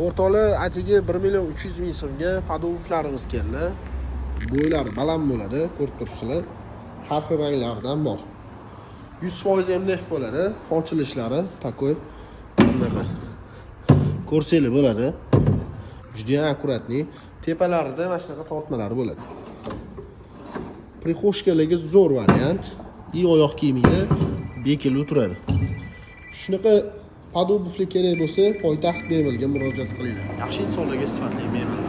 O'rtoli atigi 1.300.000 so'mga padovlarimiz keldi. Bo'ylari baland bo'ladi, ko'rib turibsizlar. Har xil ranglardan bor. 100% MDF bo'ladi. Ochilishlari takoy bunaqa. Korseli bo'ladi. Juda ham akkuratni. Tepalarida mana shunaqa tortmalari bo'ladi. Prixoshkaligi zo'r variant. I oyoq kiyimiga bekilib turadi. Shunaqa padov bufli kerak bo'lsa, poytaxt mebelga murojaat qilinglar. Yaxshi insonlarga sifatli mebel